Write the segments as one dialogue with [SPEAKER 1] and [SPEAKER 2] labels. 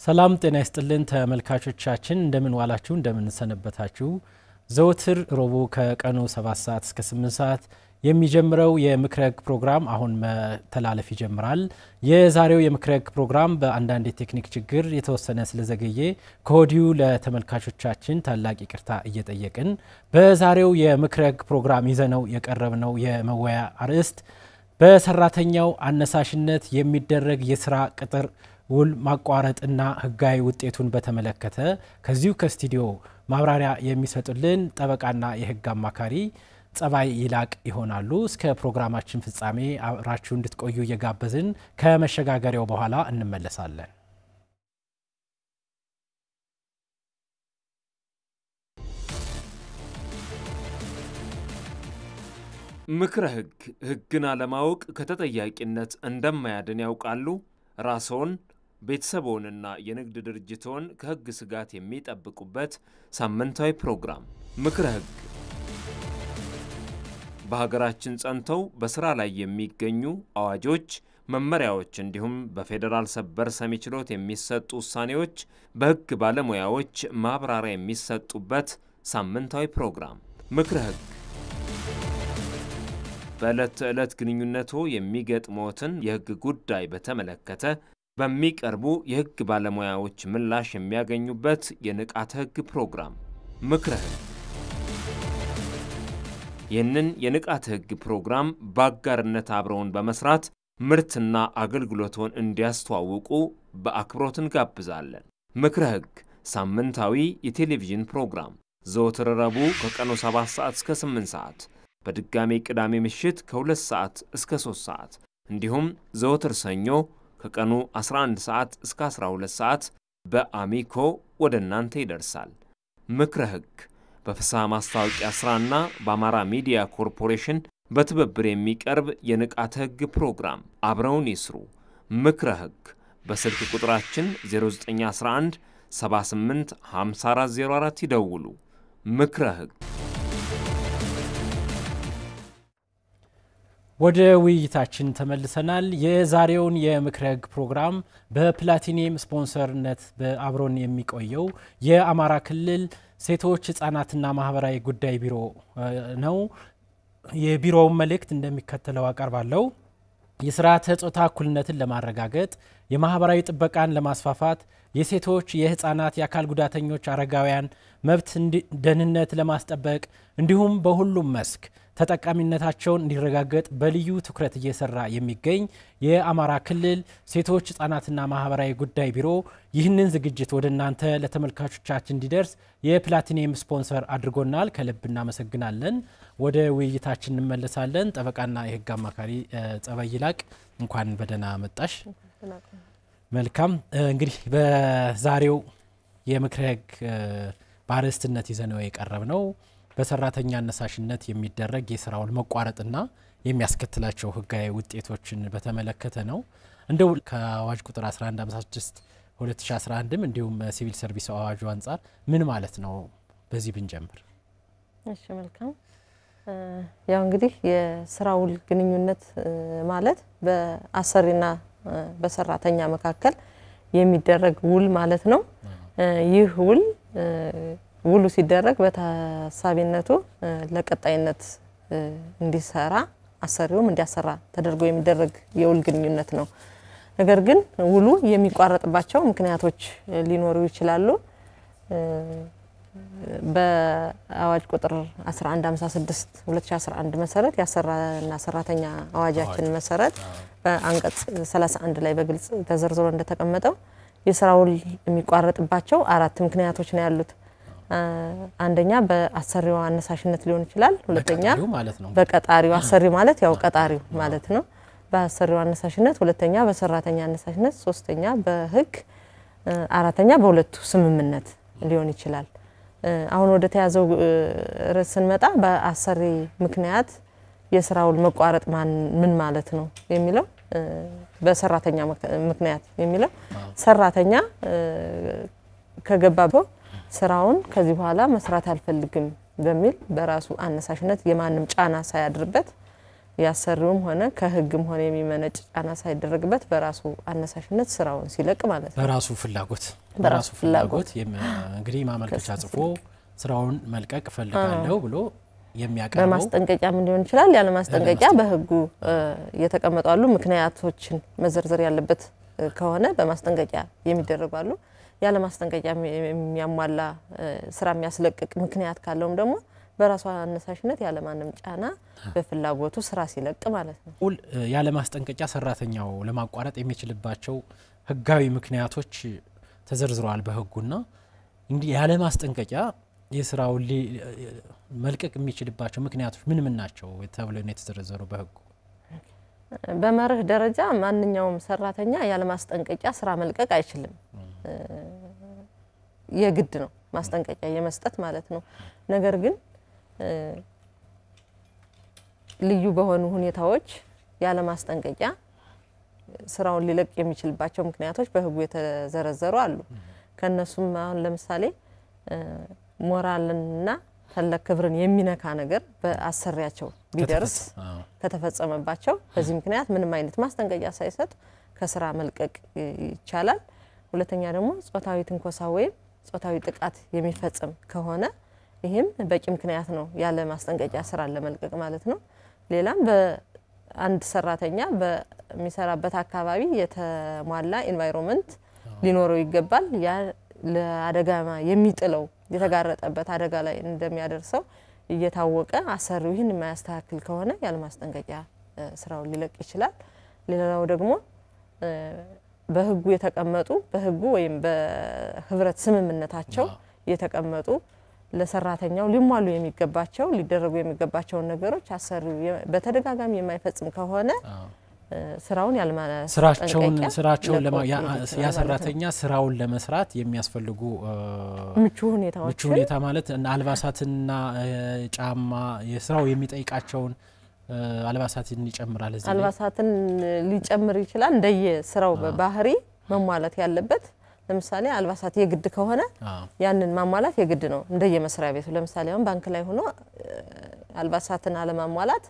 [SPEAKER 1] ሰላም ጤና ይስጥልን ተመልካቾቻችን እንደምን ዋላችሁ እንደምን ሰነበታችሁ ዘወትር ሮቡ ከቀኑ 7 ሰዓት እስከ 8 ሰዓት የሚጀምረው የምክረግ ፕሮግራም አሁን መተላለፍ ይጀምራል የዛሬው የምክረግ ፕሮግራም በአንዳንድ የቴክኒክ ችግር የተወሰነ ስለዘገየ ከወዲሁ ለተመልካቾቻችን ታላቅ ይቅርታ እየጠየቅን በዛሬው የምክረግ ፕሮግራም ይዘነው የቀረብነው የመወያ አርዕስት በሰራተኛው አነሳሽነት የሚደረግ የሥራ ቅጥር ውል ማቋረጥና ህጋዊ ውጤቱን በተመለከተ ከዚሁ ከስቱዲዮ ማብራሪያ የሚሰጡልን ጠበቃና የህግ አማካሪ ጸባይ ይላቅ ይሆናሉ እስከ ፕሮግራማችን ፍጻሜ አብራችሁ እንድትቆዩ እየጋበዝን ከመሸጋገሪያው በኋላ እንመለሳለን
[SPEAKER 2] ምክረ ህግን አለማወቅ ከተጠያቂነት እንደማያድን ያውቃሉ ራስዎን ቤተሰቦንና የንግድ ድርጅቶን ከህግ ስጋት የሚጠብቁበት ሳምንታዊ ፕሮግራም ምክረ ህግ በሀገራችን ጸንተው በስራ ላይ የሚገኙ አዋጆች መመሪያዎች እንዲሁም በፌደራል ሰበር ሰሚ ችሎት የሚሰጡ ውሳኔዎች በህግ ባለሙያዎች ማብራሪያ የሚሰጡበት ሳምንታዊ ፕሮግራም ምክረ ህግ በዕለት ተዕለት ግንኙነቶ የሚገጥሙትን የህግ ጉዳይ በተመለከተ በሚቀርቡ የህግ ባለሙያዎች ምላሽ የሚያገኙበት የንቃተ ህግ ፕሮግራም ምክረ ህግ ይህንን የንቃተ ህግ ፕሮግራም በአጋርነት አብረውን በመስራት ምርትና አገልግሎቶን እንዲያስተዋውቁ በአክብሮት እንጋብዛለን ምክረ ህግ ሳምንታዊ የቴሌቪዥን ፕሮግራም ዘወትር ረቡዕ ከቀኑ 7 ሰዓት እስከ 8 ሰዓት በድጋሚ ቅዳሜ ምሽት ከ2 ሰዓት እስከ 3 ሰዓት እንዲሁም ዘወትር ሰኞ ከቀኑ 11 ሰዓት እስከ 12 ሰዓት በአሚኮ ወደ እናንተ ይደርሳል ምክረ ህግ በፍስሐ ማስታወቂያ ስራና በአማራ ሚዲያ ኮርፖሬሽን በትብብር የሚቀርብ የንቃተ ህግ ፕሮግራም አብረውን ይስሩ ምክረ ህግ በስልክ ቁጥራችን 0911 78 5404 ይደውሉ ምክረ ህግ
[SPEAKER 1] ወደ ውይይታችን ተመልሰናል የዛሬውን የምክረግ ፕሮግራም በፕላቲኒየም ስፖንሰርነት በአብሮን የሚቆየው የአማራ ክልል ሴቶች ህፃናትና ማህበራዊ ጉዳይ ቢሮ ነው የቢሮው መልእክት እንደሚከተለው አቀርባለሁ የሥርዓተ ጾታ እኩልነትን ለማረጋገጥ የማህበራዊ ጥበቃን ለማስፋፋት የሴቶች የህፃናት የአካል ጉዳተኞች አረጋውያን መብት ደህንነት ለማስጠበቅ እንዲሁም በሁሉም መስክ ተጠቃሚነታቸውን እንዲረጋገጥ በልዩ ትኩረት እየሰራ የሚገኝ የአማራ ክልል ሴቶች ህፃናትና ማህበራዊ ጉዳይ ቢሮ ይህንን ዝግጅት ወደናንተ ለተመልካቾቻችን እንዲደርስ የፕላቲኒየም ስፖንሰር አድርጎናል ከልብ እናመሰግናለን ወደ ውይይታችን እንመለሳለን ጠበቃና የህግ አማካሪ ጸባይ ይላቅ እንኳን በደና መጣሽ መልካም እንግዲህ በዛሬው የምክረግ ባረስትነት ይዘነው የቀረብነው በሰራተኛ አነሳሽነት የሚደረግ የሥራውን መቋረጥና የሚያስከትላቸው ህጋዊ ውጤቶችን በተመለከተ ነው እንደው ከአዋጅ ቁጥር 1156 2011 እንዲሁም ሲቪል ሰርቪስ አዋጁ አንፃር ምን ማለት ነው በዚህ ብንጀምር
[SPEAKER 3] እሺ መልካም ያው እንግዲህ የሥራው ግንኙነት ማለት በአሰሪና በሰራተኛ መካከል የሚደረግ ውል ማለት ነው ይህ ውል ውሉ ሲደረግ በታሳቢነቱ ለቀጣይነት እንዲሰራ አሰሪውም እንዲያሰራ ተደርጎ የሚደረግ የውል ግንኙነት ነው ነገር ግን ውሉ የሚቋረጥባቸው ምክንያቶች ሊኖሩ ይችላሉ በአዋጅ ቁጥር 1156 2011 መሰረት ያሰራና ሰራተኛ አዋጃችን መሰረት በአንቀጽ 31 ላይ በግልጽ ተዘርዝሮ እንደተቀመጠው የሥራው የሚቋረጥባቸው አራት ምክንያቶች ነው ያሉት አንደኛ በአሰሪው አነሳሽነት ሊሆን ይችላል ሁለተኛ በቀጣሪው አሰሪ ማለት ያው ቀጣሪው ማለት ነው በአሰሪው አነሳሽነት ሁለተኛ በሰራተኛ አነሳሽነት ሶስተኛ በህግ አራተኛ በሁለቱ ስምምነት ሊሆን ይችላል አሁን ወደ ተያዘው ርዕስን መጣ በአሰሪ ምክንያት የሥራው መቋረጥ ምን ማለት ነው የሚለው በሰራተኛ ምክንያት የሚለው ሰራተኛ ከገባበው ስራውን ከዚህ በኋላ መስራት አልፈልግም በሚል በራሱ አነሳሽነት የማንም ጫና ሳያድርበት ያሰሩም ሆነ ከህግም ሆነ የሚመነጭ ጫና ሳይደረግበት በራሱ አነሳሽነት ስራውን ሲለቅ ማለት ነው
[SPEAKER 1] በራሱ ፍላጎት እንግዲህ ማመልከቻ ጽፎ ስራውን መልቀቅ ፈልጋለሁ ብሎ የሚያቀርበው
[SPEAKER 3] በማስጠንቀቂያ ምን ሊሆን ይችላል ያለ ማስጠንቀቂያ በህጉ የተቀመጣሉ ምክንያቶችን መዘርዘር ያለበት ከሆነ በማስጠንቀቂያ የሚደረጋሉ ያለ ማስጠንቀቂያ የሚያሟላ ስራ የሚያስለቅቅ ምክንያት ካለውም ደግሞ በራሱ አነሳሽነት ያለ ማንም ጫና በፍላጎቱ ስራ ሲለቅ ማለት ነው
[SPEAKER 1] ያለ ማስጠንቀቂያ ሰራተኛው ለማቋረጥ የሚችልባቸው ህጋዊ ምክንያቶች ተዘርዝረዋል በህጉና እንግዲህ ያለ ማስጠንቀቂያ የስራው መልቀቅ የሚችልባቸው ምክንያቶች ምን ናቸው ተብለው ነው የተዘረዘረው በህጉ
[SPEAKER 3] በመርህ ደረጃ ማንኛውም ሰራተኛ ያለ ማስጠንቀቂያ ስራ መልቀቅ አይችልም የግድ ነው ማስጠንቀቂያ የመስጠት ማለት ነው ነገር ግን ልዩ በሆኑ ሁኔታዎች ያለ ማስጠንቀቂያ ስራውን ሊለቅ የሚችልባቸው ምክንያቶች በህጉ የተዘረዘሩ አሉ ከነሱም አሁን ለምሳሌ ሞራልና ተለክብርን የሚነካ ነገር በአሰሪያቸው ቢደርስ ከተፈጸመባቸው በዚህ ምክንያት ምንም አይነት ማስጠንቀቂያ ሳይሰጥ ከስራ መልቀቅ ይቻላል ሁለተኛ ደግሞ ጾታዊ ትንኮሳ ወይም ጾታዊ ጥቃት የሚፈጸም ከሆነ ይሄም በቂ ምክንያት ነው ያለ ማስጠንቀቂያ ስራ ለመልቀቅ ማለት ነው ሌላም በአንድ ሰራተኛ በሚሰራበት አካባቢ የተሟላ ኢንቫይሮንመንት ሊኖረው ይገባል ያ ለአደጋ የሚጥለው የተጋረጠበት አደጋ ላይ እንደሚያደርሰው እየታወቀ አሰሪው ይህን የማያስተካክል ከሆነ ያለ ማስጠንቀቂያ ስራውን ሊለቅ ይችላል ሌላው ደግሞ በህጉ የተቀመጡ በህጉ ወይም በህብረት ስምምነታቸው የተቀመጡ ለሰራተኛው ሊሟሉ የሚገባቸው ሊደረጉ የሚገባቸው ነገሮች አሰሪው በተደጋጋሚ የማይፈጽም ከሆነ ስራውን ስራቸውን ያሰራተኛ ስራውን ለመስራት የሚያስፈልጉ ምቹ ሁኔታ ማለት አልባሳትና ጫማ የስራው የሚጠይቃቸውን አልባሳትን ይጨምራል እዚህ አልባሳትን ሊጨምር ይችላል እንደየ ስራው በባህሪ መሟላት ያለበት ለምሳሌ አልባሳት የግድ ከሆነ ያንን ማሟላት የግድ ነው እንደየ መስሪያ ቤቱ ለምሳሌ አሁን ባንክ ላይ ሆኖ አልባሳትን አለማሟላት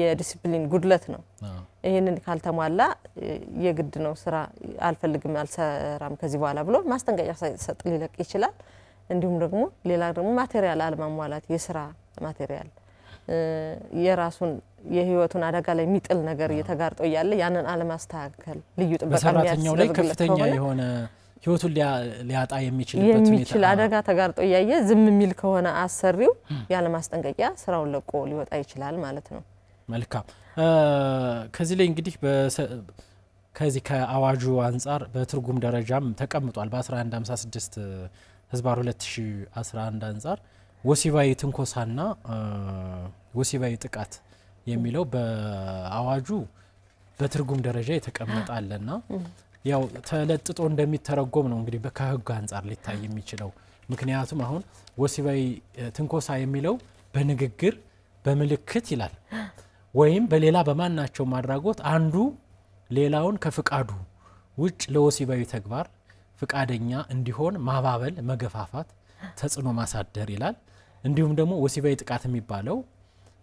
[SPEAKER 3] የዲሲፕሊን ጉድለት ነው ይሄንን ካልተሟላ የግድ ነው ስራ አልፈልግም አልሰራም ከዚህ በኋላ ብሎ ማስጠንቀቂያ ሳይሰጥ ሊለቅ ይችላል እንዲሁም ደግሞ ሌላ ደግሞ ማቴሪያል አለማሟላት የስራ ማቴሪያል የራሱን የህይወቱን አደጋ ላይ የሚጥል ነገር እየተጋርጦ ያለ ያንን አለማስተካከል ልዩ ጥበቃ
[SPEAKER 1] በሰራተኛው ላይ ከፍተኛ የሆነ ህይወቱን ሊያጣ የሚችል
[SPEAKER 3] አደጋ ተጋርጦ ያየ ዝም የሚል ከሆነ አሰሪው ያለ ማስጠንቀቂያ ስራውን ለቆ ሊወጣ ይችላል ማለት ነው
[SPEAKER 1] መልካም ከዚህ ላይ እንግዲህ ከዚህ ከአዋጁ አንፃር በትርጉም ደረጃም ተቀምጧል በ1156 ህዝባር 2011 አንፃር ወሲባዊ ትንኮሳና ወሲባዊ ጥቃት የሚለው በአዋጁ በትርጉም ደረጃ የተቀመጣለና ያው ተለጥጦ እንደሚተረጎም ነው እንግዲህ ከህግ አንፃር ሊታይ የሚችለው ምክንያቱም አሁን ወሲባዊ ትንኮሳ የሚለው በንግግር በመልክት ይላል ወይም በሌላ በማናቸው ማድራጎት አንዱ ሌላውን ከፍቃዱ ውጭ ለወሲባዊ ተግባር ፍቃደኛ እንዲሆን ማባበል መገፋፋት ተጽኖ ማሳደር ይላል እንዲሁም ደግሞ ወሲባዊ ጥቃት የሚባለው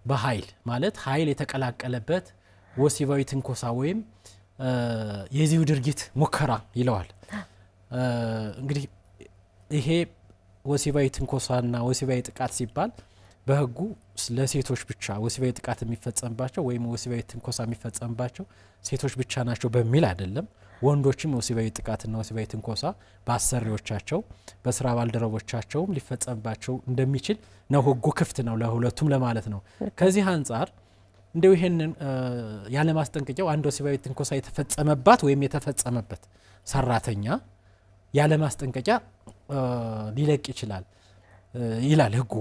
[SPEAKER 1] በኃይል ማለት ኃይል የተቀላቀለበት ወሲባዊ ትንኮሳ ወይም የዚሁ ድርጊት ሙከራ ይለዋል እንግዲህ ይሄ ወሲባዊ ትንኮሳና ወሲባዊ ጥቃት ሲባል በህጉ ለሴቶች ብቻ ወሲባዊ ጥቃት የሚፈጸምባቸው ወይም ወሲባዊ ትንኮሳ የሚፈጸምባቸው ሴቶች ብቻ ናቸው በሚል አይደለም ወንዶችም ወሲባዊ ጥቃትና ወሲባዊ ትንኮሳ በአሰሪዎቻቸው በስራ ባልደረቦቻቸውም ሊፈጸምባቸው እንደሚችል ነው ህጉ ክፍት ነው ለሁለቱም ለማለት ነው ከዚህ አንፃር እንደው ይሄንን ያለ ማስጠንቀቂያው አንድ ወሲባዊ ትንኮሳ የተፈጸመባት ወይም የተፈጸመበት ሰራተኛ ያለ ማስጠንቀቂያ ሊለቅ ይችላል ይላል ህጉ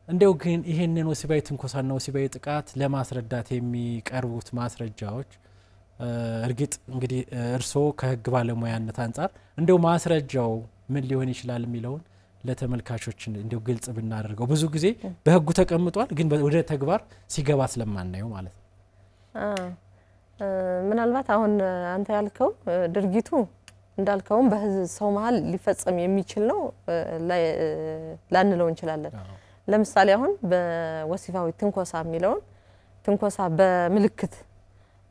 [SPEAKER 1] እንደው ግን ይሄንን ወሲባዊ ትንኮሳና ወሲባዊ ጥቃት ለማስረዳት የሚቀርቡት ማስረጃዎች እርግጥ እንግዲህ እርሶ ከህግ ባለሙያነት አንፃር እንደው ማስረጃው ምን ሊሆን ይችላል የሚለውን ለተመልካቾች እንደው ግልጽ ብናደርገው ብዙ ጊዜ በህጉ ተቀምጧል ግን ወደ ተግባር ሲገባ ስለማናየው ማለት ነው
[SPEAKER 3] ምናልባት አሁን አንተ ያልከው ድርጊቱ እንዳልከውም በሰው መሃል ሊፈጸም የሚችል ነው ላንለው እንችላለን ለምሳሌ አሁን በወሲባዊ ትንኮሳ የሚለውን ትንኮሳ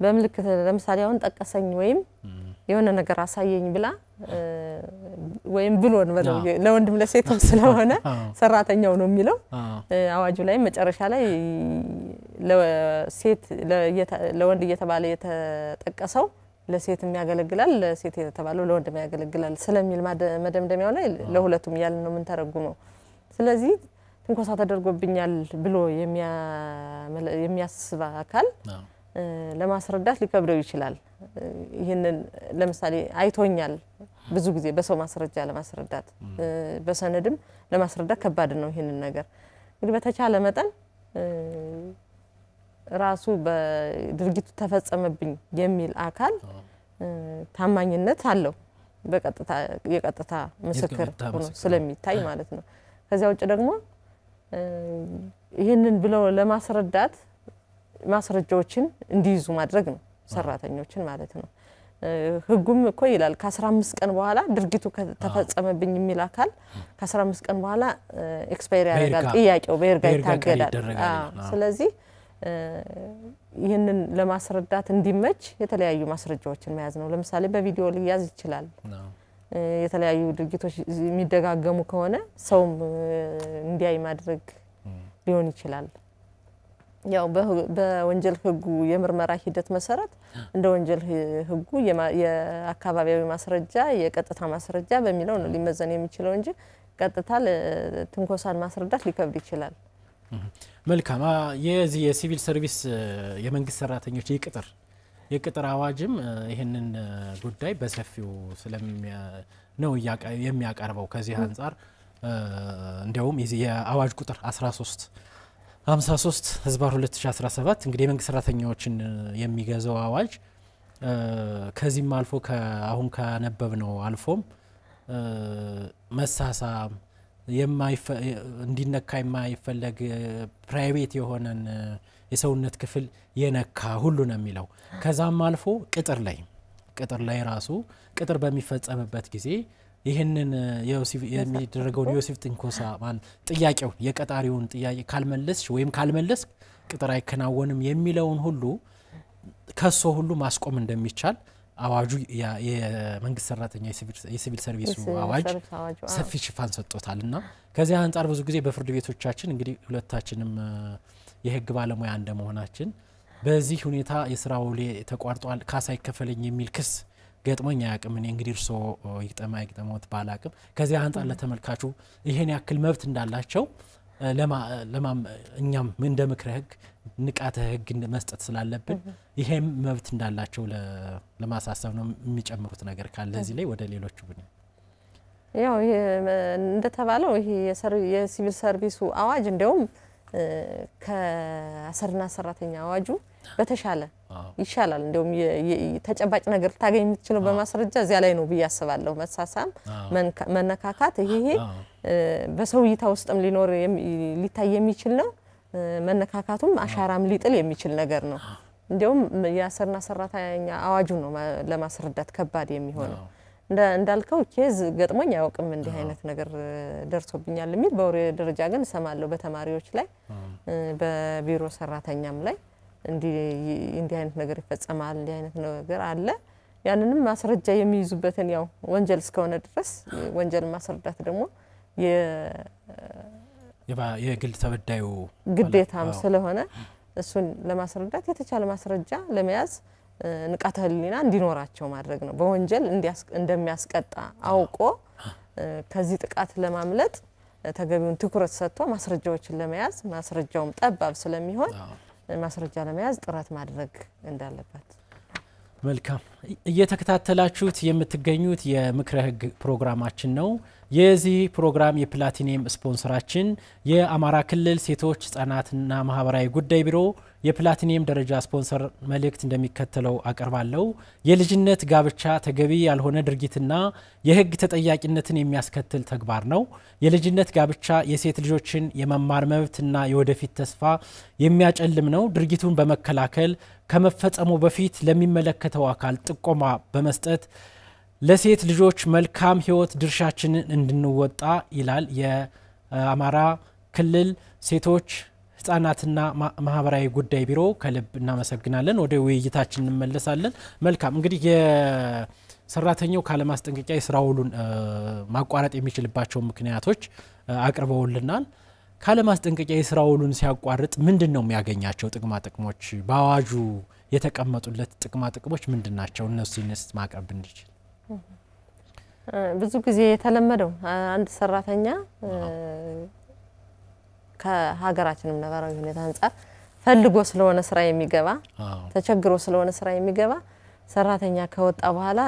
[SPEAKER 3] በምልክት ለምሳሌ አሁን ጠቀሰኝ ወይም የሆነ ነገር አሳየኝ ብላ ወይም ብሎን ለወንድም ለሴትም ስለሆነ ሰራተኛው ነው የሚለው አዋጁ ላይ መጨረሻ ላይ ለሴት ለወንድ እየተባለ የተጠቀሰው ለሴትም ያገለግላል ለሴት የተባለው ለወንድም ያገለግላል ስለሚል መደምደሚያው ላይ ለሁለቱም ያለ ነው ምን ተረጉመው ስለዚህ ትንኮሳ ተደርጎብኛል ብሎ የሚያስብ አካል ለማስረዳት ሊከብደው ይችላል ይሄንን ለምሳሌ አይቶኛል ብዙ ጊዜ በሰው ማስረጃ ለማስረዳት በሰነድም ለማስረዳት ከባድ ነው ይሄንን ነገር እንግዲህ በተቻለ መጠን ራሱ በድርጊቱ ተፈጸመብኝ የሚል አካል ታማኝነት አለው በቀጥታ የቀጥታ ምስክር ሆኖ ስለሚታይ ማለት ነው ከዚያ ውጭ ደግሞ ይሄንን ብለው ለማስረዳት ማስረጃዎችን እንዲይዙ ማድረግ ነው ሰራተኞችን ማለት ነው ህጉም እኮ ይላል ከ15 ቀን በኋላ ድርጊቱ ተፈጸመብኝ የሚል አካል ከ15 ቀን በኋላ ኤክስፓየር ያደርጋል ጥያቄው በይርጋ ይታገዳል ስለዚህ ይሄንን ለማስረዳት እንዲመች የተለያዩ ማስረጃዎችን መያዝ ነው ለምሳሌ በቪዲዮ ሊያዝ ይችላል የተለያዩ ድርጊቶች የሚደጋገሙ ከሆነ ሰውም እንዲያይ ማድረግ ሊሆን ይችላል ያው በወንጀል ህጉ የምርመራ ሂደት መሰረት እንደ ወንጀል ህጉ የአካባቢያዊ ማስረጃ የቀጥታ ማስረጃ በሚለው ነው ሊመዘን የሚችለው እንጂ ቀጥታ ለትንኮሳን ማስረዳት ሊከብድ ይችላል
[SPEAKER 1] መልካም የዚህ የሲቪል ሰርቪስ የመንግስት ሰራተኞች የቅጥር አዋጅም ይሄንን ጉዳይ በሰፊው ነው የሚያቀርበው ከዚህ አንፃር እንዲያውም የአዋጅ ቁጥር 1353 ህዝባር 2017 እንግዲህ የመንግስት ሰራተኞችን የሚገዛው አዋጅ ከዚህም አልፎ አሁን ካነበብነው አልፎም መሳሳም እንዲነካ የማይፈለግ ፕራይቬት የሆነን የሰውነት ክፍል የነካ ሁሉ ነው የሚለው ከዛም አልፎ ቅጥር ላይ ራሱ ቅጥር በሚፈጸምበት ጊዜ ይሄንን የሚደረገው ዮሴፍ ትንኮሳ ማን ጥያቄው የቀጣሪውን ጥያቄ ካልመለስሽ ወይም ካልመለስ ቅጥር አይከናወንም የሚለውን ሁሉ ከሶ ሁሉ ማስቆም እንደሚቻል አዋጁ የመንግስት ሰራተኛ የሲቪል ሰርቪሱ አዋጅ ሰፊ ሽፋን ሰጥቶታልና ከዚህ አንፃር ብዙ ጊዜ በፍርድ ቤቶቻችን እንግዲህ ሁለታችንም የህግ ባለሙያ እንደመሆናችን በዚህ ሁኔታ የስራው ተቋርጧል ካሳ ይከፈለኝ የሚል ክስ ገጥሞኛ ያቅም እኔ እንግዲህ እርሶ ይግጠማውት ባላቅም ከዚህ አንፃር ለተመልካቹ ይሄን ያክል መብት እንዳላቸው እኛም እንደ ምክረ ህግ ንቃተ ህግ መስጠት ስላለብን ይሄም መብት እንዳላቸው ለማሳሰብ ነው የሚጨምሩት ነገር ካለ እዚህ ላይ ወደ ሌሎቹ ብን
[SPEAKER 3] ያው እንደተባለው ይሄ የሲቪል ሰርቪሱ አዋጅ እንደውም ከአሰርና ሰራተኛ አዋጁ በተሻለ ይሻላል እንደውም ተጨባጭ ነገር ታገኝ የምትችለው በማስረጃ እዚያ ላይ ነው በያስባለሁ መሳሳም መነካካት ይሄ በሰውይታ ውስጥም ሊታይ የሚችል ነው መነካካቱም አሻራም ሊጥል የሚችል ነገር ነው እንደውም የአሰርና ሰራተኛ አዋጁ ነው ለማስረዳት ከባድ የሚሆነው እንዳልከው ኬዝ ገጥሞኝ ያውቅም እንዲህ አይነት ነገር ደርሶብኛል የሚል በወሬ ደረጃ ግን ሰማለው በተማሪዎች ላይ በቢሮ ሰራተኛም ላይ እንዲህ አይነት ነገር ይፈጸማል እንዲህ አይነት ነገር አለ ያንንም ማስረጃ የሚይዙበትን ያው ወንጀል እስከሆነ ድረስ ወንጀል ማስረዳት ደግሞ
[SPEAKER 1] የግል ተበዳዩ
[SPEAKER 3] ግዴታም ስለሆነ እሱን ለማስረዳት የተቻለ ማስረጃ ለመያዝ ንቃተ ህሊና እንዲኖራቸው ማድረግ ነው በወንጀል እንደሚያስቀጣ አውቆ ከዚህ ጥቃት ለማምለጥ ተገቢውን ትኩረት ሰጥቶ ማስረጃዎችን ለመያዝ ማስረጃውም ጠባብ ስለሚሆን ማስረጃ ለመያዝ ጥረት ማድረግ እንዳለበት
[SPEAKER 1] መልካም እየተከታተላችሁት የምትገኙት የምክረ ህግ ፕሮግራማችን ነው የዚህ ፕሮግራም የፕላቲኒየም ስፖንሰራችን የአማራ ክልል ሴቶች ህጻናትና ማህበራዊ ጉዳይ ቢሮ የፕላቲኒየም ደረጃ ስፖንሰር መልእክት እንደሚከተለው አቀርባለሁ የልጅነት ጋብቻ ተገቢ ያልሆነ ድርጊትና የህግ ተጠያቂነትን የሚያስከትል ተግባር ነው የልጅነት ጋብቻ የሴት ልጆችን የመማር መብትና የወደፊት ተስፋ የሚያጨልም ነው ድርጊቱን በመከላከል ከመፈጸሙ በፊት ለሚመለከተው አካል ጥቆማ በመስጠት ለሴት ልጆች መልካም ህይወት ድርሻችንን እንድንወጣ ይላል የአማራ ክልል ሴቶች ህጻናትና ማህበራዊ ጉዳይ ቢሮ ከልብ እናመሰግናለን። ወደ ውይይታችን እንመለሳለን። መልካም እንግዲህ የሰራተኛው ካለማስጠንቀቂያ የስራ ውሉን ማቋረጥ የሚችልባቸው ምክንያቶች አቅርበውልናል። ካለማስጠንቀቂያ የስራ ውሉን ሲያቋርጥ ምንድነው የሚያገኛቸው ጥቅማ ጥቅሞች? በአዋጁ የተቀመጡለት ጥቅማ ጥቅሞች ምንድናቸው? እነሱንስ ማቅረብ እንዲችል
[SPEAKER 3] ብዙ ጊዜ የተለመደው አንድ ሰራተኛ ከሀገራችንም ነባራዊ ሁኔታ አንፃር ፈልጎ ስለሆነ ስራ የሚገባ ተቸግሮ ስለሆነ ስራ የሚገባ ሰራተኛ ከወጣ በኋላ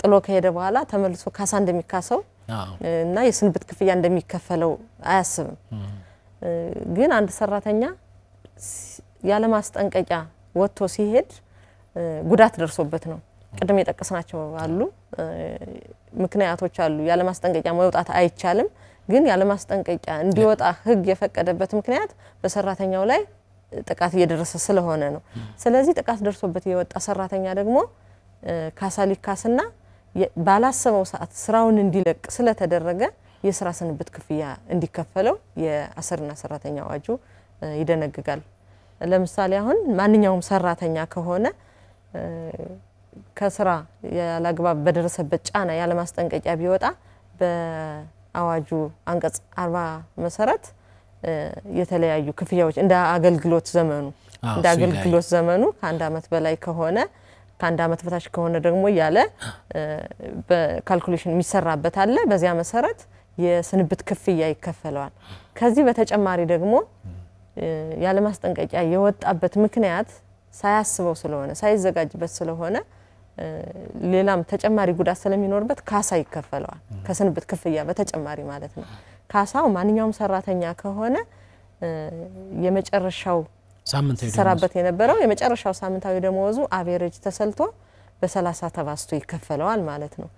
[SPEAKER 3] ጥሎ ከሄደ በኋላ ተመልሶ ካሳ እንደሚካሰው እና የስንብት ክፍያ እንደሚከፈለው አያስብም። ግን አንድ ሰራተኛ ያለ ማስጠንቀቂያ ወጥቶ ሲሄድ ጉዳት ደርሶበት ነው። ቀደም የጠቀስናቸው አሉ ምክንያቶች አሉ። ያለ ማስጠንቀቂያ መውጣት አይቻልም። ግን ያለ ማስጠንቀቂያ እንዲወጣ ህግ የፈቀደበት ምክንያት በሰራተኛው ላይ ጥቃት እየደረሰ ስለሆነ ነው። ስለዚህ ጥቃት ደርሶበት የወጣ ሰራተኛ ደግሞ ካሳ ሊካስና ባላሰበው ሰዓት ስራውን እንዲለቅ ስለተደረገ የስራ ስንብት ክፍያ እንዲከፈለው የአሰሪና ሰራተኛ አዋጁ ይደነግጋል። ለምሳሌ አሁን ማንኛውም ሰራተኛ ከሆነ ከስራ ያላግባብ በደረሰበት ጫና ያለ ማስጠንቀቂያ ቢወጣ በአዋጁ አንቀጽ 40 መሰረት የተለያዩ ክፍያዎች እንደ አገልግሎት ዘመኑ ከአንድ አመት በላይ ከሆነ ከአንድ አመት በታች ከሆነ ደግሞ ያለ በካልኩሌሽን የሚሰራበት አለ። በዚያ መሰረት የስንብት ክፍያ ይከፈለዋል። ከዚህ በተጨማሪ ደግሞ ያለ ማስጠንቀቂያ የወጣበት ምክንያት ሳያስበው ስለሆነ ሳይዘጋጅበት ስለሆነ ሌላም ተጨማሪ ጉዳት ስለሚኖርበት ካሳ ይከፈለዋል። ከስንብት ክፍያ በተጨማሪ ማለት ነው። ካሳው ማንኛውም ሰራተኛ ከሆነ የመጨረሻው ሳምንታዊ ሰራበት የነበረው የመጨረሻው ሳምንታዊ ደሞዙ አቬሬጅ ተሰልቶ በ30 ተባስቶ ይከፈለዋል ማለት ነው።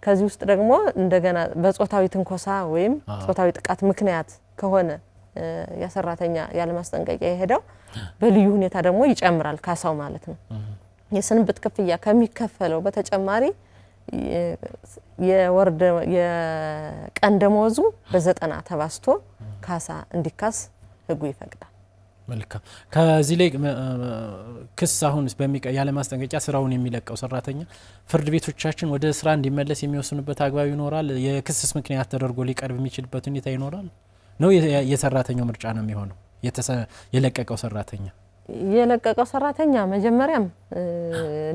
[SPEAKER 3] ከዚህ ውስጥ ደግሞ እንደገና በጾታዊ ትንኮሳ ወይም ጾታዊ ጥቃት ምክንያት ከሆነ ያሰራተኛ ያለ ማስጠንቀቂያ የሄደው በልዩ ሁኔታ ደግሞ ይጨምራል ካሳው ማለት ነው። የስንብት ክፍያ ከሚከፈለው በተጨማሪ የቀን ደሞዙ በ90 ተባስቶ ካሳ እንዲካስ ህጉ ይፈቅዳል።
[SPEAKER 1] መልካም ከዚህ ላይ ክስ አሁን ያለ ማስጠንቀቂያ ስራውን የሚለቀው ሰራተኛ ፍርድ ቤቶቻችን ወደ ስራ እንዲመለስ የሚወስኑበት አግባብ ይኖራል? የክስስ ምክንያት ተደርጎ ሊቀርብ የሚችልበት ሁኔታ ይኖራል ነው? የሰራተኛው ምርጫ ነው የሚሆነው? የለቀቀው ሰራተኛ መጀመሪያም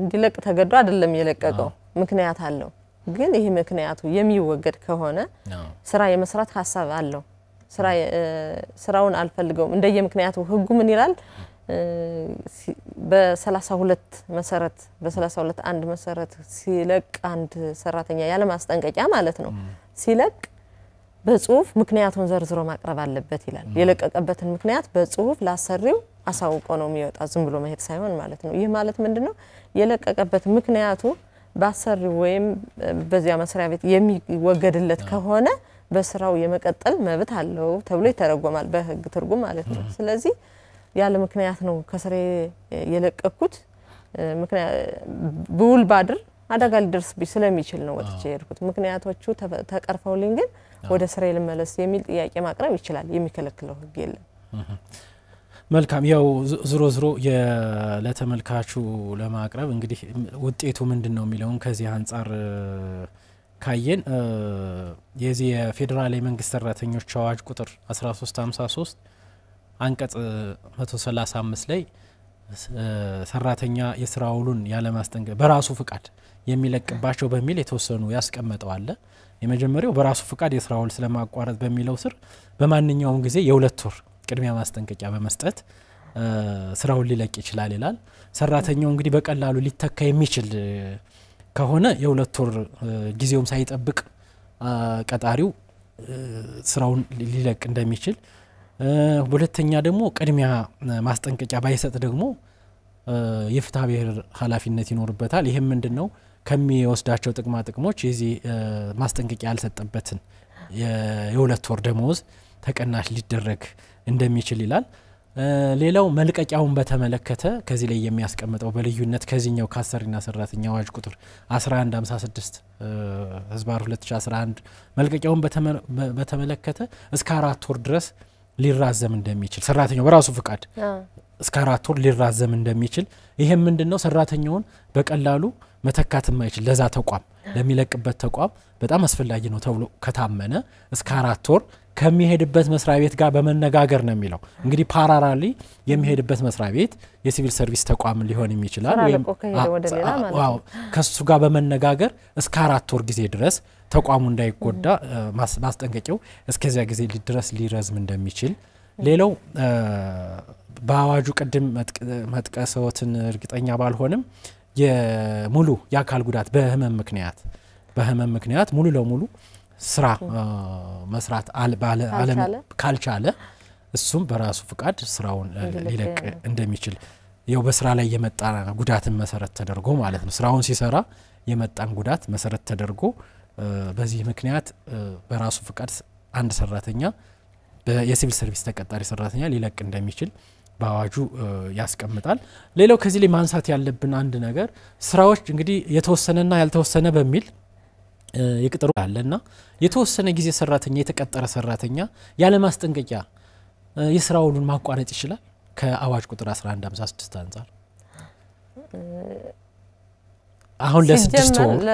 [SPEAKER 1] እንዲለቅ ተገዶ አይደለም የለቀቀው፣ ምክንያት አለው። ግን ይሄ ምክንያቱ የሚወገድ ከሆነ ስራ የመስራት ሐሳብ አለው። ስራውን አልፈልገውም እንደየምክንያቱ ህጉ ምን ይላል? በ32 መሰረት በ32 አንድ መሰረት ሲለቅ አንድ ሰራተኛ ያለ ማስጠንቀቂያ ማለት ነው ሲለቅ በጽሁፍ ምክንያቱን ዘርዝሮ ማቅረብ አለበት ይላል። የለቀቀበትን ምክንያት በጽሁፍ ላሰሪው አሳውቆ ነው የሚወጣ፣ ዝም ብሎ መሄድ ሳይሆን ማለት ነው። ይህ ማለት ምንድነው? የለቀቀበት ምክንያቱ ባሰሪው ወይም በዚያ መስሪያ ቤት የሚወገድለት ከሆነ በስራው የመቀጠል መብት አለው ተብሎ ይተረጎማል በህግ ትርጉም ማለት ነው። ስለዚህ ያለ ምክንያት ነው ከስሬ የለቀኩት ምክንያት ብውል ባድር አደጋ ሊደርስብኝ ስለሚችል ነው ወጥቼ የሄድኩት፣ ምክንያቶቹ ተቀርፈውልኝ ግን ወደ ስራ ልመለስ የሚል ጥያቄ ማቅረብ ይችላል። የሚከለክለው ህግ የለም። መልካም ያው ዝሮ ለተመልካቹ ለማቅረብ እንግዲህ ውጤቱ ምንድነው የሚለውን ከዚህ አንፃር ካየን የዚህ የፌደራል የመንግስት ሰራተኞች አዋጅ ቁጥር 1353 አንቀጽ 135 ላይ ሰራተኛ የስራ ውሉን ያለ ማስጠንቀቂያ በራሱ ፍቃድ የሚለቅባቸው በሚል የተወሰኑ ያስቀመጠው አለ። የመጀመሪያው በራሱ ፍቃድ የስራ ውል ስለማቋረጥ በሚለው ስር በማንኛውም ጊዜ የሁለት ወር ቅድሚያ ማስጠንቀቂያ በመስጠት ስራውን ሊለቅ ይችላል ይላል። ሰራተኛው እንግዲህ በቀላሉ ሊተካ የሚችል ከሆነ የሁለት ወር ጊዜውም ሳይጠብቅ ቀጣሪው ስራውን ሊለቅ እንደሚችል፣ ሁለተኛ ደግሞ ቅድሚያ ማስጠንቀቂያ ባይሰጥ ደግሞ የፍትሐ ብሔር ኃላፊነት ይኖርበታል። ይሄም ምንድነው? ከሚወስዳቸው ጥቅማ ጥቅሞች የዚህ ማስጠንቀቂያ ያልሰጠበትን የሁለት ወር ደሞዝ ተቀናሽ ሊደረግ እንደሚችል ይላል። ሌላው መልቀቂያውን በተመለከተ ከዚህ ላይ የሚያስቀምጠው በልዩነት ከዚህኛው ከአሰሪና ሰራተኛ አዋጅ ቁጥር 1156 ህዝባር 2011 መልቀቂያውን በተመለከተ እስከ 4 ወር ድረስ ሊራዘም እንደሚችል ሰራተኛው በራሱ ፍቃድ እስከ 4 ወር ሊራዘም እንደሚችል ይሄም ምንድነው ሰራተኛውን በቀላሉ መተካት የማይችል ለዛ ተቋም ለሚለቅበት ተቋም በጣም አስፈላጊ ነው ተብሎ ከታመነ እስከ 4 ወር ከሚሄድበት መስሪያ ቤት ጋር በመነጋገር ነው የሚለው እንግዲህ ፓራራሊ የሚሄድበት መስሪያ ቤት የሲቪል ሰርቪስ ተቋም ሊሆን ይችላል ወይም ዋው ከሱ ጋር በመነጋገር እስከ 4 ወር ጊዜ ድረስ ተቋሙ እንዳይጎዳ ማስጠንቀቂያው እስከዚያ ጊዜ ድረስ ሊረዝም እንደሚችል ሌላው በአዋጁ ቀደም መጥቀሰውትን እርግጠኛ ባልሆንም የሙሉ የአካል ጉዳት በህመም ምክንያት ሙሉ ለሙሉ ስራ መስራት ዓለም ካልቻለ እሱም በራሱ ፍቃድ ስራውን ሊለቅ እንደሚችል ያው በስራ ላይ የመጣ ጉዳትን መሰረት ተደርጎ ማለት ነው ስራውን ሲሰራ የመጣን ጉዳት መሰረት ተደርጎ በዚህ ምክንያት በራሱ ፍቃድ አንድ ሰራተኛ የሲቪል ሰርቪስ ተቀጣሪ ሰራተኛ ሊለቅ እንደሚችል በአዋጁ ያስቀምጣል ሌላው ከዚህ ላይ ማንሳት ያለብን አንድ ነገር ስራዎች እንግዲህ የተወሰነና ያልተወሰነ በሚል የቅጥሩ አለና የተወሰነ ጊዜ ሰራተኛ የተቀጠረ ሰራተኛ ያለ ማስጠንቀቂያ የስራውን ማቋረጥ ይችላል ከአዋጅ ቁጥር 1156 አንፃር አሁን ለስድስት ወር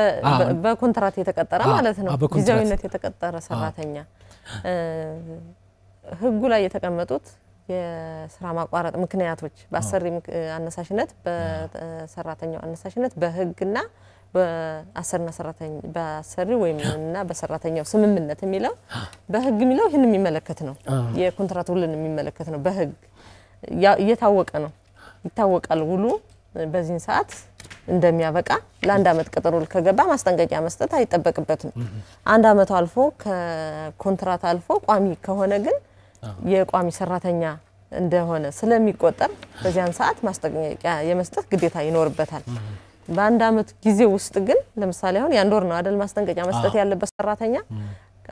[SPEAKER 3] በኮንትራት የተቀጠረ ማለት ነው ጊዜያዊነት የተቀጠረ ሰራተኛ ህጉ ላይ የተቀመጡት የስራ ማቋረጥ ምክንያቶች በአሰሪ አነሳሽነት በሰራተኛው አነሳሽነት በህግና በአሰሪና ሰራተኛ በአሰሪ ወይምና በሰራተኛው ስምምነት የሚለው በህግ የሚለው ይሄን የሚመለከት ነው የኮንትራት ውልን የሚመለከት ነው በህግ እየታወቀ ነው ይታወቃል ውሉ በዚህን ሰዓት እንደሚያበቃ ለአንድ አመት ቀጠሮ ከገባ ማስጠንቀቂያ መስጠት አይጠበቅበትም አንድ አመት አልፎ ከኮንትራት አልፎ ቋሚ ከሆነ ግን የቋሚ ሰራተኛ እንደሆነ ስለሚቆጠር በዚያን ሰዓት ማስጠንቀቂያ የመስጠት ግዴታ ይኖርበታል በአንድ አመት ጊዜ ውስጥ ግን ለምሳሌ አሁን ያንድ ወር ነው አይደል ማስጠንቀቂያ መስጠት ያለበት ሰራተኛ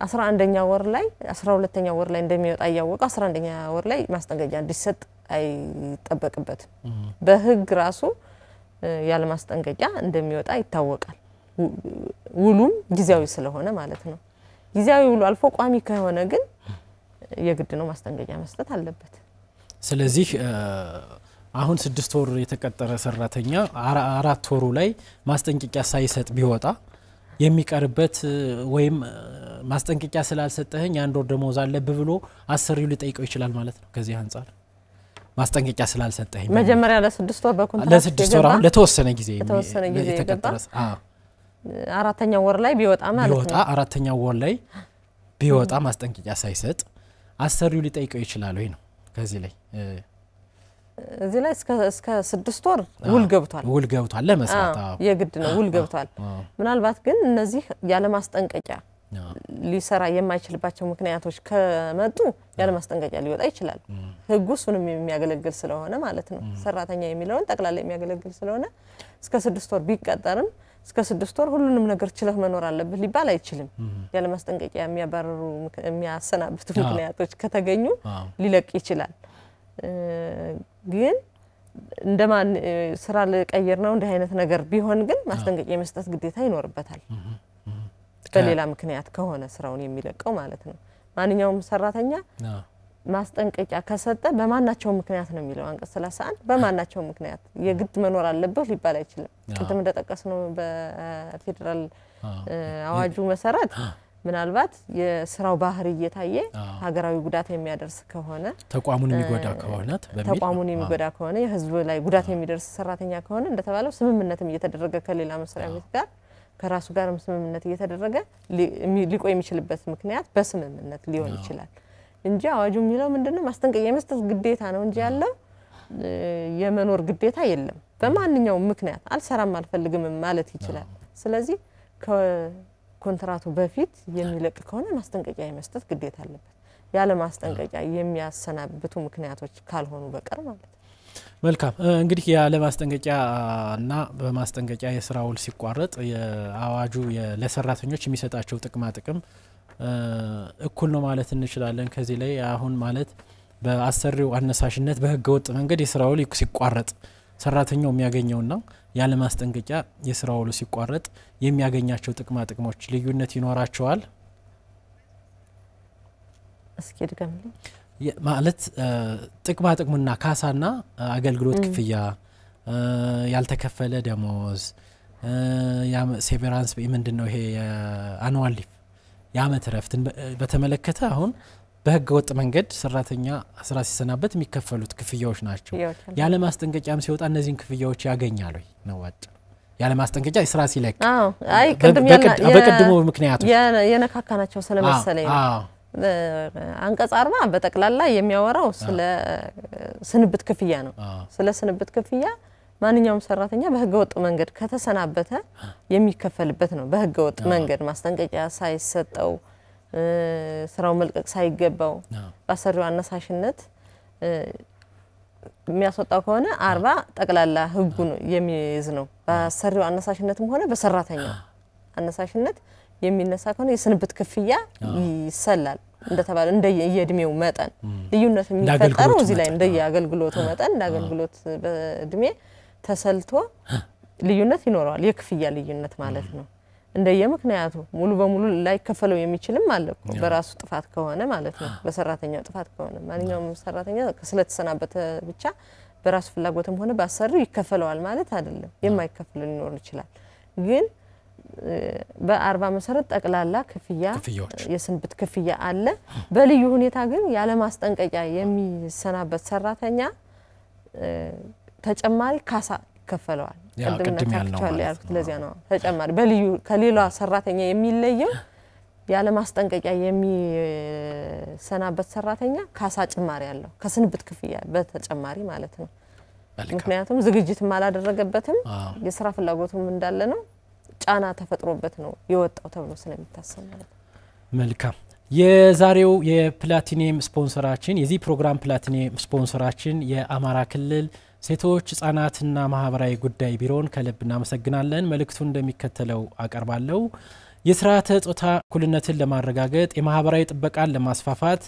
[SPEAKER 3] 11ኛ ወር ላይ 12ኛ ወር ላይ እንደሚወጣ ያወቀ 11ኛ ወር ላይ ማስጠንቀቂያ እንዲሰጥ አይጠበቅበትም በህግ ራሱ ያለ ማስጠንቀቂያ እንደሚወጣ ይታወቃል ውሉም ጊዜያዊ ስለሆነ ማለት ነው ጊዜያዊ ውሉ አልፎ ቋሚ ከሆነ ግን የግድ ነው ማስጠንቀቂያ መስጠት አለበት
[SPEAKER 1] ስለዚህ አሁን 6 ወር የተቀጠረ ሰራተኛ 4 ወሩ ላይ ማስጠንቀቂያ ሳይሰጥ ቢወጣ የሚቀርበት ወይም ማስጠንቀቂያ ስላልሰጠኝ አንድ ወር ደሞዝ አለብህ ብሎ አሰሪው ሊጠይቀው ይችላል ማለት ነው ከዚህ አንፃር ማስጠንቀቂያ ስላልሰጠኝ
[SPEAKER 3] መጀመሪያ ለ6 ወር በኮንትራት
[SPEAKER 1] ለ6 ወር አሁን ለተወሰነ ጊዜ የተቀጠረ
[SPEAKER 3] አራተኛው ወር ላይ ቢወጣ ማለት ነው
[SPEAKER 1] አራተኛው ወር ላይ ቢወጣ ማስጠንቀቂያ ሳይሰጥ አሰሪው ሊጠይቀው ይችላል ወይ ነው ከዚህ ላይ
[SPEAKER 3] እዚህ ላይ እስከ 6 ወር ውል ገብቷል
[SPEAKER 1] ለመስራት
[SPEAKER 3] የግድ ነው ውል ገብቷል ምናልባት ግን እነዚህ ያለ ማስጠንቀቂያ ሊሰራ የማይችልባቸው ምክንያቶች ከመጡ ያለ ማስጠንቀቂያ ሊወጣ ይችላል ህጉ እሱንም የሚያገለግል ስለሆነ ማለት ነው ሰራተኛ የሚለውን ጠቅላላ የሚያገለግል ስለሆነ እስከ 6 ወር ቢቀጠርም እስከ 6 ወር ሁሉንም ነገር ችለህ መኖር አለበት ሊባል አይችልም ያለ ማስጠንቀቂያ የሚያባረሩ የሚያሰናብቱ ምክንያቶች ከተገኙ ሊለቅ ይችላል ግን እንደማን ስራ ለቀየር ነው እንደ አይነት ነገር ቢሆን ግን ማስጠንቀቂያ መስጠት ግዴታ ይኖርበታል በሌላ ምክንያት ከሆነ ስራውን የሚለቀው ማለት ነው ማንኛውም ሰራተኛ ማስጠንቀቂያ ከሰጠ በማናቸው ምክንያት ነው የሚለው አንቀጽ 31 በማናቸው ምክንያት የግድ መኖር አለበት ሊባል አይችልም ቅድም እንደጠቀስነው በፌደራል አዋጁ መሰረት ምናልባት የስራው ባህሪ እየታየ ሀገራዊ ጉዳት የሚያደርስ ከሆነ
[SPEAKER 1] ተቋሙን የሚጎዳ ከሆነ
[SPEAKER 3] የህዝብ ላይ ጉዳት የሚደርስ ሰራተኛ ከሆነ እንደተባለው ስምምነትም እየተደረገ ከሌላ መስሪያ ቤት ጋር ከራሱ ጋርም ስምምነት እየተደረገ ሊቆይ የሚችልበት ምክንያት በስምምነት ሊሆን ይችላል እንጂ አዋጁ የሚለው ምንድነው ማስጠንቀቂያ መስጠት ግዴታ ነው እንጂ ያለው የመኖር ግዴታ የለም በማንኛውም ምክንያት አልሰራም አልፈልግም ማለት ይችላል ስለዚህ ኮንትራቱ በፊት የሚለቅ ከሆነ ማስጠንቀቂያ መስጠት ግዴታ አለበት ያለ ማስጠንቀቂያ የሚያሰናብቱ ምክንያቶች ካልሆኑ በቀር ማለት ነው
[SPEAKER 1] መልካም እንግዲህ ያለ ማስጠንቀቂያና በማስጠንቀቂያ የስራው ሲቋረጥ የአዋጁ ለሰራተኞች የሚሰጣቸው ጥቅም እኩል ነው ማለት እንችላለን ከዚህ ላይ አሁን ማለት በአሰሪው አነሳሽነት በህገ ወጥ መንገድ የስራው ሲቋረጥ ሰራተኛው የሚያገኘውና ያለ ማስጠንቀቂያ የስራው ሲቋረጥ የሚያገኛቸው ጥቅሞች ልዩነት ይኖራቸዋል
[SPEAKER 3] እስኪ ድገምልኝ
[SPEAKER 1] ማለት ጥቅማ ጥቅሙና ካሳና አገልግሎት ክፍያ ያልተከፈለ ደሞዝ ሴቨራንስ ምንድነው ይሄ አኑዋል ሊቭ ያመት ረፍትን በተመለከተ አሁን በህገ ወጥ መንገድ ሰራተኛ ስራ ሲሰናበት የሚከፈሉት ክፍያዎች ናቸው ያለ ማስጠንቀቂያም ሲወጣ እነዚህን ክፍያዎች ያገኛል ወይ ነው ዋጭ ያለ ማስጠንቀቂያ ስራ ሲለቅ
[SPEAKER 3] አይ ቅድም
[SPEAKER 1] በቀድሞ ምክንያቶች
[SPEAKER 3] የነካካናቸው ስለመሰለኝ አንቀጽ 40 በጠቅላላ የሚያወራው ስለ ስንብት ክፍያ ነው ስለ ስንብት ክፍያ ማንኛውም ሰራተኛ በህገ ወጥ መንገድ ከተሰናበተ የሚከፈልበት ነው በህገ ወጥ መንገድ ማስጠንቀቂያ ሳይሰጠው ስራው መልቀቅ ሳይገባው በአሰሪው አነሳሽነት የሚያስወጣው ከሆነ 40 ጠቅላላ ህጉ ነው የሚይዝ ነው በአሰሪው አነሳሽነትም ሆነ በሰራተኛው አነሳሽነት የሚነሳ ከሆነ የስንብት ክፍያ ይሰላል እንደተባለ እንደ የእድሜው መጠን ልዩነት የሚፈጠረው እዚህ ላይ እንደ የአገልግሎቱ መጠን እንደ አገልግሎት በእድሜ ተሰልቶ ልዩነት ይኖራል የክፍያ ልዩነት ማለት ነው እንደ የምክንያቱ ሙሉ በሙሉ ላይ ከፈለው የሚችልም አለ በራሱ ጥፋት ከሆነ ማለት ነው በሰራተኛው ጥፋት ከሆነ ማንኛውም ሰራተኛ ስለተሰናበተ ብቻ በራሱ ፍላጎትም ሆነ በአሰሪው ይከፈለዋል ማለት አይደለም የማይከፈል ሊኖር ይችላል ግን በ40 መሰረት ጠቅላላ ክፍያ የስንብት ክፍያ አለ በልዩ ሁኔታ ግን ያለ ማስጠንቀቂያ የሚሰናበት ሰራተኛ ተጨማሪ ካሳ ይከፈለዋል ቀድም ያልኩት ለዚያ ነው ተጨማሪ በልዩ ከሌላ ሰራተኛ የሚለየው ያለ ማስጠንቀቂያ የሚሰናበት ሰራተኛ ካሳ ጭማሪ ያለው ከስንብት ክፍያ በተጨማሪ ማለት ነው ምክንያቱም ዝግጅትም አላደረገበትም የሥራ ፍላጎቱም እንዳለ ነው ጫና ተፈጥሮበት ነው የወጣው ተብሎ ስለሚታሰብ ማለት ነው
[SPEAKER 1] መልካም የዛሬው የፕላቲኒየም ስፖንሰራችን የዚህ ፕሮግራም ፕላቲኒየም ስፖንሰራችን የአማራ ክልል ሴቶች ህጻናትና ማህበራዊ ጉዳይ ቢሮን ከልብ እናመሰግናለን መልእክቱን እንደሚከተለው አቀርባለሁ የሥርዓተ ጾታ እኩልነትን ለማረጋገጥ የማህበራዊ ጥበቃን ለማስፋፋት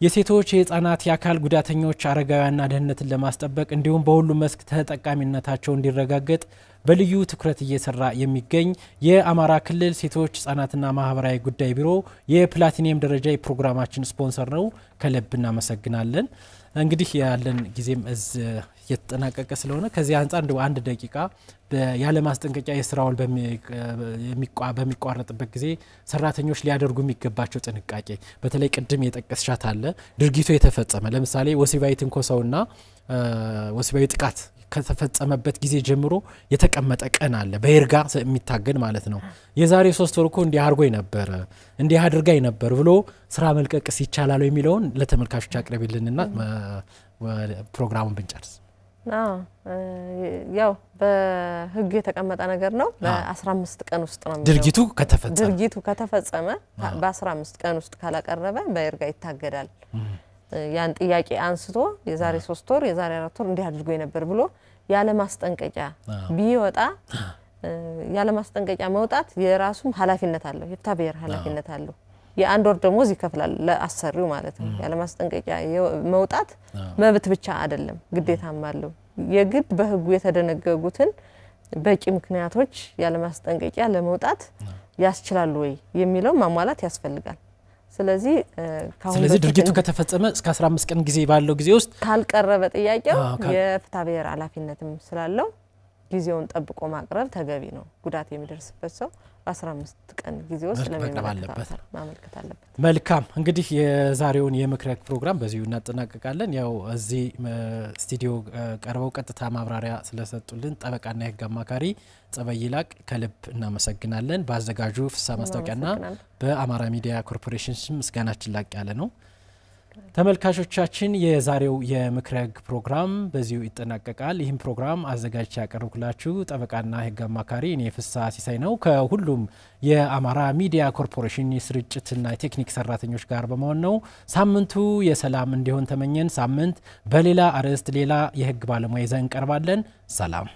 [SPEAKER 1] የሴቶች የህፃናት የአካል ጉዳተኞች አረጋውያንና ደህንነትን ለማስጠበቅ እንዲሁም በሁሉም መስክ ተጠቃሚነታቸው እንዲረጋገጥ በልዩ ትኩረት እየሰራ የሚገኝ የአማራ ክልል ሴቶች ህጻናትና ማህበራዊ ጉዳይ ቢሮ የፕላቲኒየም ደረጃ የፕሮግራማችን ስፖንሰር ነው ከልብ እናመሰግናለን እንግዲህ ያለን ጊዜም የተጠናቀቀ ስለሆነ ከዚህ አንፃር እንደው አንድ ደቂቃ ያለ ማስጠንቀቂያ የስራውን በሚቋረጥበት ጊዜ ሰራተኞች ሊያደርጉ የሚገባቸው ጥንቃቄ በተለይ ቅድም የጠቀስሻት አለ ድርጊቱ የተፈጸመ ለምሳሌ ወሲባዊ ትንኮሳውና ወሲባዊ ጥቃት ከተፈጸመበት ጊዜ ጀምሮ የተቀመጠ ቀን አለ በይርጋ የሚታገድ ማለት ነው የዛሬ 3 ወር እኮ እንዲህ አርጎይ ነበር እንዲህ አድርጋይ ነበር ብሎ ስራ መልቀቅስ ይቻላል የሚለውን ለተመልካቾች አቅርቢልንና ፕሮግራሙን ብንጨርስ ያው
[SPEAKER 3] በህግ የተቀመጠ ነገር ነው በ15 ቀን ውስጥ ነው
[SPEAKER 1] ድርጊቱ
[SPEAKER 3] ከተፈጸመ በ15 ቀን ውስጥ ካላቀረበ በይርጋ ይታገዳል ያን ጥያቄ አንስቶ የዛሬ 3 ወር የዛሬ 4 ወር እንዲህ አድርጎ ነበር ብሎ ያለ ማስጠንቀቂያ ቢወጣ ያለ ማስጠንቀቂያ መውጣት የራሱም ኃላፊነት አለው የታበየር ኃላፊነት አለው የአንድ ወር ደሞዝ ይከፍላል ለአሰሪው ማለት ነው ያለ ማስጠንቀቂያ መውጣት መብት ብቻ አይደለም ግዴታም አለው የግድ በህጉ የተደነገጉትን በቂ ምክንያቶች ያለ ማስጠንቀቂያ ለመውጣት ያስችላሉ ወይ የሚለው ማሟላት ያስፈልጋል ስለዚህ
[SPEAKER 1] ድርጊቱ ከተፈጸመ እስከ 15 ቀን ጊዜ ባለው ጊዜ ውስጥ
[SPEAKER 3] ካልቀረበ ጥያቄው የፍታብሔር ኃላፊነትም ስላለው ጊዜውን ጠብቆ ማቅረብ ተገቢ ነው ጉዳት የሚደርስበት ሰው በ15 ቀን ጊዜ ውስጥ ማመልከት አለበት
[SPEAKER 1] መልካም እንግዲህ የዛሬውን የምክረክ ፕሮግራም በዚሁ እናጠናቀቃለን ያው እዚህ ስቱዲዮ ቀርበው ቀጥታ ማብራሪያ ስለሰጡልን ጠበቃና የህግ አማካሪ ጸበይላቅ ከልብ እናመሰግናለን ባዘጋጁ ፍሳ ማስታወቂያና በአማራ ሚዲያ ኮርፖሬሽን ምስጋናችን ላቅ ያለ ነው ተመልካቾቻችን የዛሬው የምክረግ ፕሮግራም በዚሁ ይጠናቀቃል ይህም ፕሮግራም አዘጋጅ ያቀርብኩላችሁ ጠበቃና የህግ አማካሪ እኔ ፍሳ ሲሳይ ነው ከሁሉም የአማራ ሚዲያ ኮርፖሬሽን የስርጭትና የቴክኒክ ሰራተኞች ጋር በመሆን ነው ሳምንቱ የሰላም እንዲሆን ተመኘን ሳምንት በሌላ አርዕስት ሌላ የህግ ባለሙያ ይዘን ቀርባለን ሰላም